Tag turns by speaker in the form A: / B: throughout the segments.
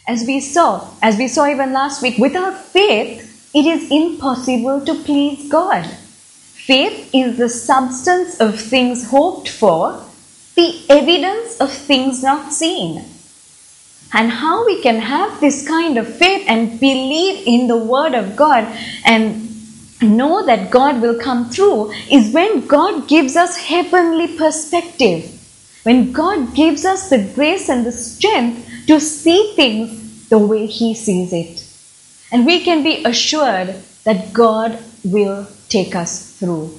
A: As we saw even last week, without faith, it is impossible to please God. Faith is the substance of things hoped for, the evidence of things not seen. And how we can have this kind of faith and believe in the Word of God and know that God will come through is when God gives us heavenly perspective. When God gives us the grace and the strength to see things the way He sees it. And we can be assured that God will take us through.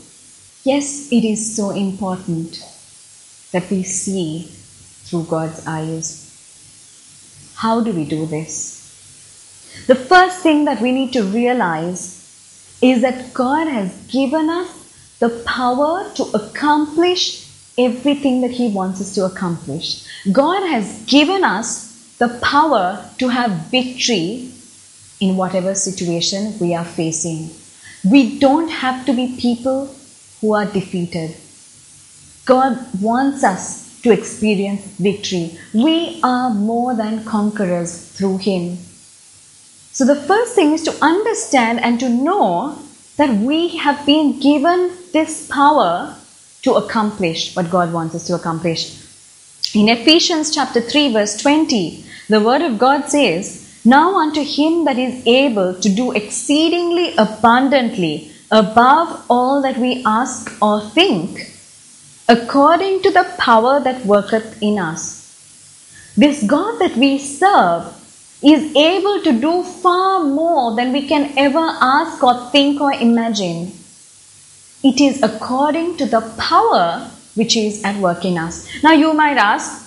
A: Yes, it is so important that we see through God's eyes. How do we do this? The first thing that we need to realize is that God has given us the power to accomplish everything that He wants us to accomplish. God has given us the power to have victory in whatever situation we are facing. We don't have to be people who are defeated. God wants us to experience victory. We are more than conquerors through Him. So the first thing is to understand and to know that we have been given this power to accomplish what God wants us to accomplish. In Ephesians chapter 3 verse 20, the Word of God says, "Now unto Him that is able to do exceedingly abundantly above all that we ask or think, according to the power that worketh in us." This God that we serve is able to do far more than we can ever ask or think or imagine. It is according to the power which is at work in us. Now you might ask,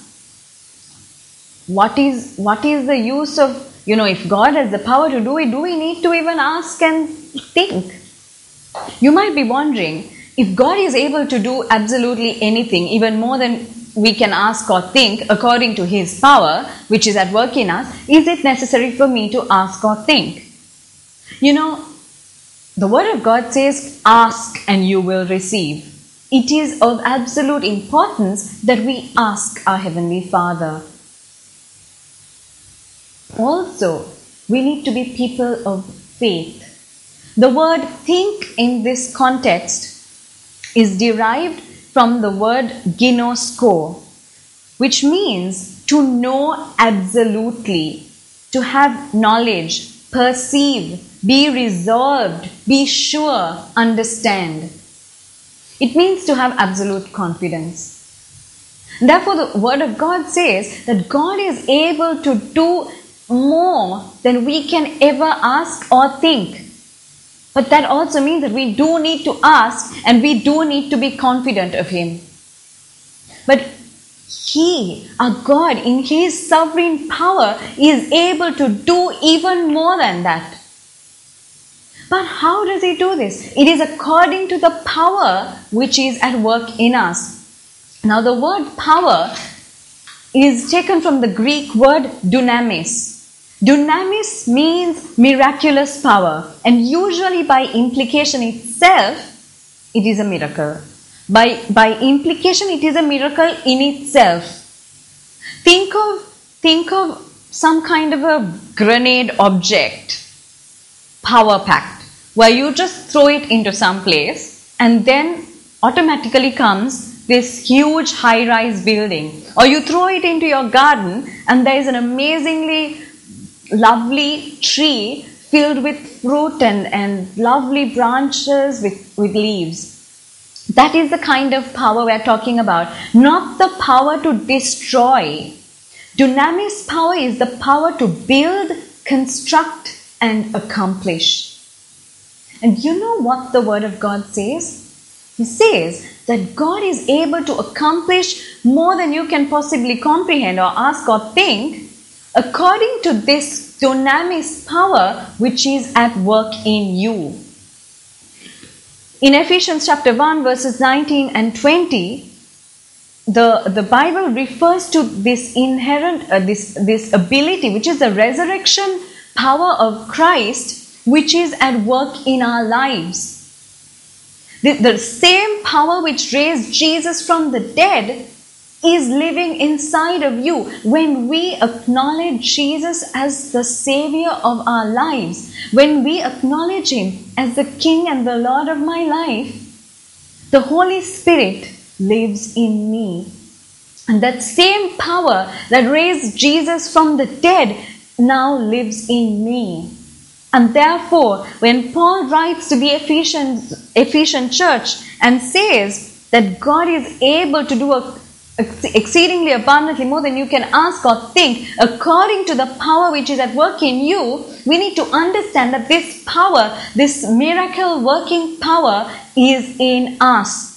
A: what is the use of, if God has the power to do it, do we need to even ask and think? You might be wondering, if God is able to do absolutely anything, even more than we can ask or think according to His power, which is at work in us, is it necessary for me to ask or think? The Word of God says, ask and you will receive. It is of absolute importance that we ask our Heavenly Father. Also, we need to be people of faith. The word think in this context is derived from the word ginosko, which means to know absolutely, to have knowledge, perceive, be resolved, be sure, understand. It means to have absolute confidence. Therefore, the Word of God says that God is able to do more than we can ever ask or think. But that also means that we do need to ask and we do need to be confident of Him. But He, our God, in His sovereign power, is able to do even more than that. But how does He do this? It is according to the power which is at work in us. Now the word power is taken from the Greek word dunamis. Dunamis means miraculous power, and usually by implication itself, it is a miracle. By implication, it is a miracle in itself. Think of some kind of a grenade object, power packed, where you just throw it into some place and then automatically comes this huge high-rise building. Or you throw it into your garden and there is an amazingly lovely tree filled with fruit and lovely branches with leaves. That is the kind of power we are talking about, not the power to destroy. Dunamis power is the power to build, construct, and accomplish. And you know what the Word of God says? He says that God is able to accomplish more than you can possibly comprehend or ask or think, according to this dunamis power which is at work in you. In Ephesians chapter 1 verses 19 and 20, the Bible refers to this inherent, this ability, which is the resurrection power of Christ, which is at work in our lives. The same power which raised Jesus from the dead is living inside of you. When we acknowledge Jesus as the Savior of our lives, when we acknowledge Him as the King and the Lord of my life, the Holy Spirit lives in me. And that same power that raised Jesus from the dead now lives in me. And therefore, when Paul writes to the Ephesian church and says that God is able to do exceedingly abundantly more than you can ask or think, according to the power which is at work in you, we need to understand that this power, this miracle working power, is in us.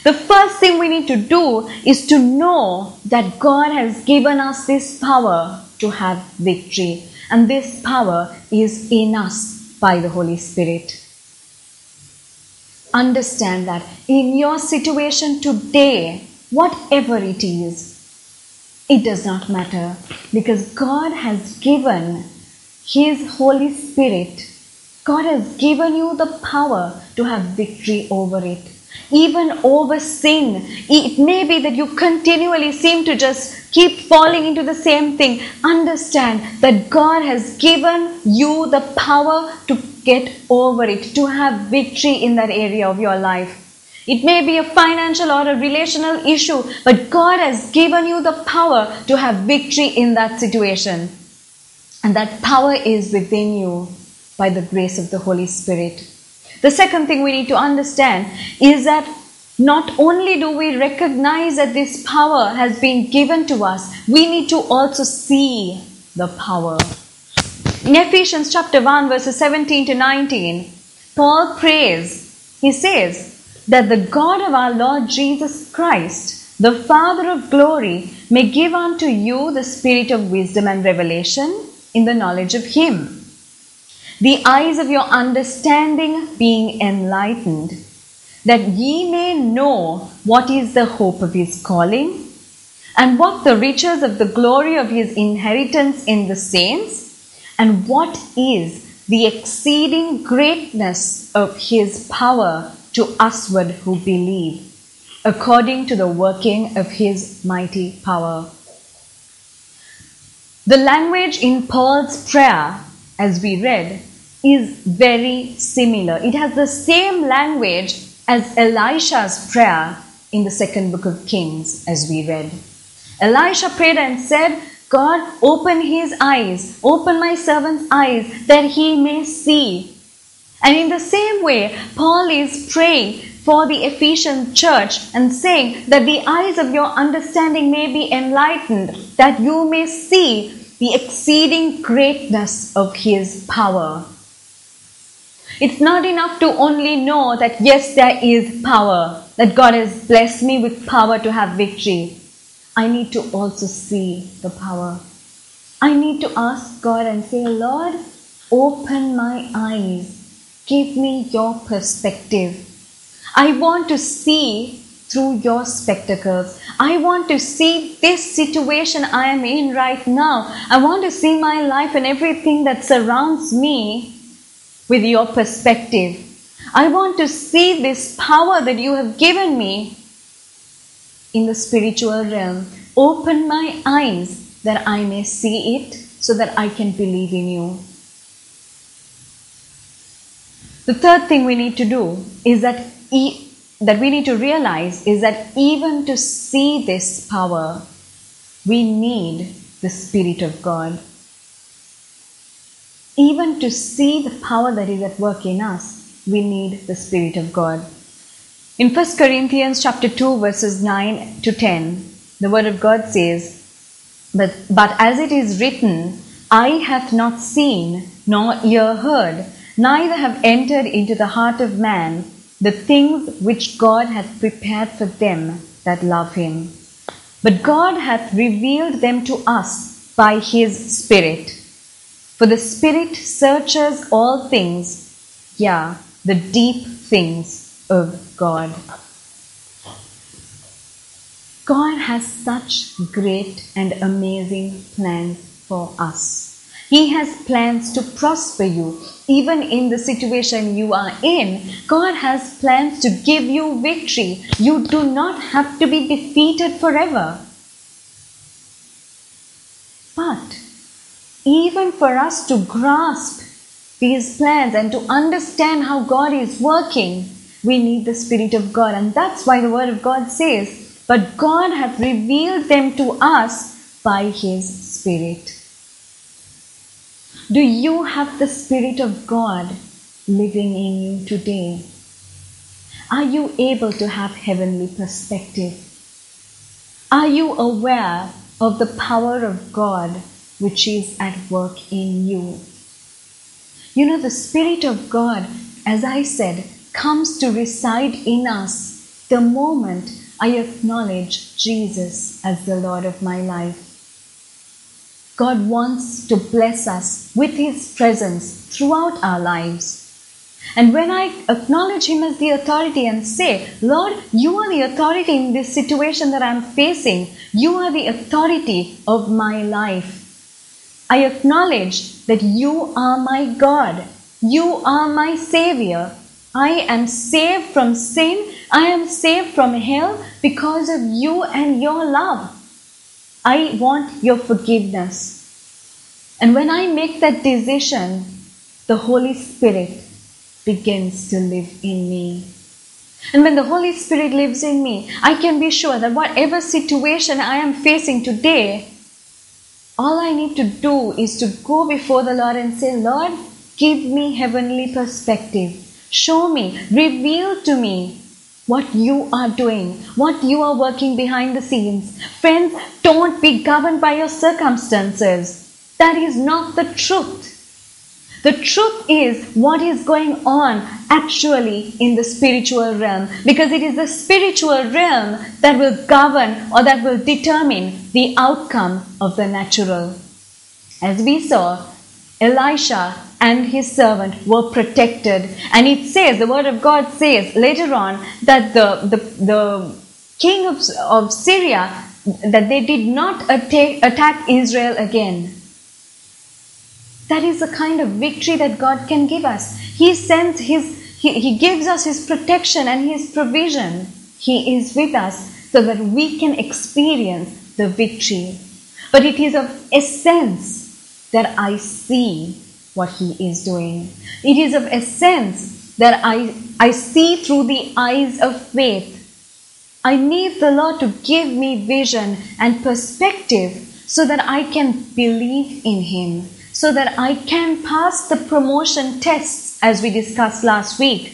A: The first thing we need to do is to know that God has given us this power to have victory. And this power is in us by the Holy Spirit. Understand that in your situation today, whatever it is, it does not matter, because God has given His Holy Spirit. God has given you the power to have victory over it. Even over sin. It may be that you continually seem to just keep falling into the same thing. Understand that God has given you the power to get over it, to have victory in that area of your life. It may be a financial or a relational issue, but God has given you the power to have victory in that situation. And that power is within you by the grace of the Holy Spirit. The second thing we need to understand is that not only do we recognize that this power has been given to us, we need to also see the power. In Ephesians chapter 1 verses 17 to 19, Paul prays, he says that the God of our Lord Jesus Christ, the Father of glory, may give unto you the spirit of wisdom and revelation in the knowledge of Him, the eyes of your understanding being enlightened, that ye may know what is the hope of His calling, and what the riches of the glory of His inheritance in the saints, and what is the exceeding greatness of His power to usward who believe, according to the working of His mighty power. The language in Paul's prayer, as we read, is very similar. It has the same language as Elisha's prayer in the second book of Kings, as we read. Elisha prayed and said, God, open his eyes, open my servant's eyes, that he may see. And in the same way, Paul is praying for the Ephesian church and saying that the eyes of your understanding may be enlightened, that you may see the exceeding greatness of His power. It's not enough to only know that yes, there is power, that God has blessed me with power to have victory. I need to also see the power. I need to ask God and say, Lord, open my eyes. Give me your perspective. I want to see through your spectacles. I want to see this situation I am in right now. I want to see my life and everything that surrounds me with your perspective. I want to see this power that you have given me in the spiritual realm. Open my eyes that I may see it, so that I can believe in you. The third thing we need to do is that we need to realize is that even to see this power, we need the Spirit of God. Even to see the power that is at work in us, we need the Spirit of God. In 1 Corinthians chapter 2 verses 9 to 10, the Word of God says, But as it is written, eye hath not seen, nor ear heard, neither have entered into the heart of man the things which God hath prepared for them that love Him. But God hath revealed them to us by His Spirit. For the Spirit searches all things, yea, the deep things of God. God has such great and amazing plans for us. He has plans to prosper you. Even in the situation you are in, God has plans to give you victory. You do not have to be defeated forever. But even for us to grasp these plans and to understand how God is working, we need the Spirit of God. And that's why the Word of God says, but God hath revealed them to us by His Spirit. Do you have the Spirit of God living in you today? Are you able to have heavenly perspective? Are you aware of the power of God which is at work in you? You know, the Spirit of God, as I said, comes to reside in us the moment I acknowledge Jesus as the Lord of my life. God wants to bless us with His presence throughout our lives. And when I acknowledge Him as the authority and say, Lord, you are the authority in this situation that I'm facing. You are the authority of my life. I acknowledge that you are my God. You are my Savior. I am saved from sin. I am saved from hell because of you and your love. I want your forgiveness. And when I make that decision, the Holy Spirit begins to live in me. And when the Holy Spirit lives in me, I can be sure that whatever situation I am facing today, all I need to do is to go before the Lord and say, Lord, give me heavenly perspective. Show me, reveal to me what you are doing, what you are working behind the scenes. Friends, don't be governed by your circumstances. That is not the truth. The truth is what is going on actually in the spiritual realm, because it is the spiritual realm that will govern or that will determine the outcome of the natural. As we saw, Elisha and his servant were protected, and it says, the word of God says later on that the king of Syria, that they did not attack Israel again. That is the kind of victory that God can give us. He gives us His protection and His provision. He is with us so that we can experience the victory. But it is of essence that I see what He is doing. It is of essence that I see through the eyes of faith. I need the Lord to give me vision and perspective so that I can believe in Him, so that I can pass the promotion tests as we discussed last week,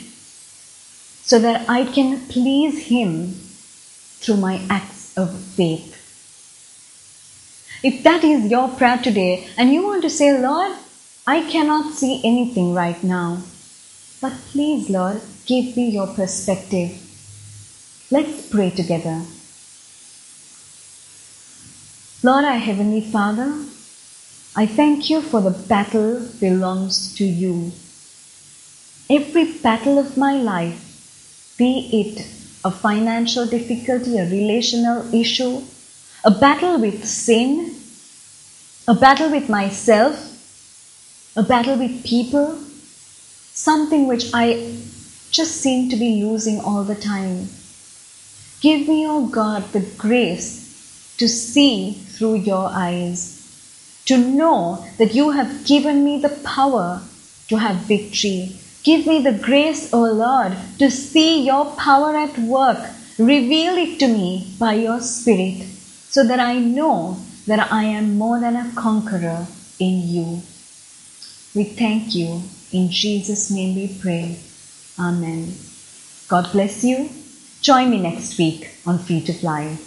A: so that I can please Him through my acts of faith. If that is your prayer today and you want to say, Lord, I cannot see anything right now, but please, Lord, give me your perspective. Let's pray together. Lord, our Heavenly Father, I thank you for the battle belongs to you. Every battle of my life, be it a financial difficulty, a relational issue, a battle with sin, a battle with myself, a battle with people, something which I just seem to be losing all the time. Give me, oh God, the grace to see through your eyes, to know that you have given me the power to have victory. Give me the grace, O Lord, to see your power at work. Reveal it to me by your Spirit, so that I know that I am more than a conqueror in you. We thank you. In Jesus' name we pray. Amen. God bless you. Join me next week on Free to Fly.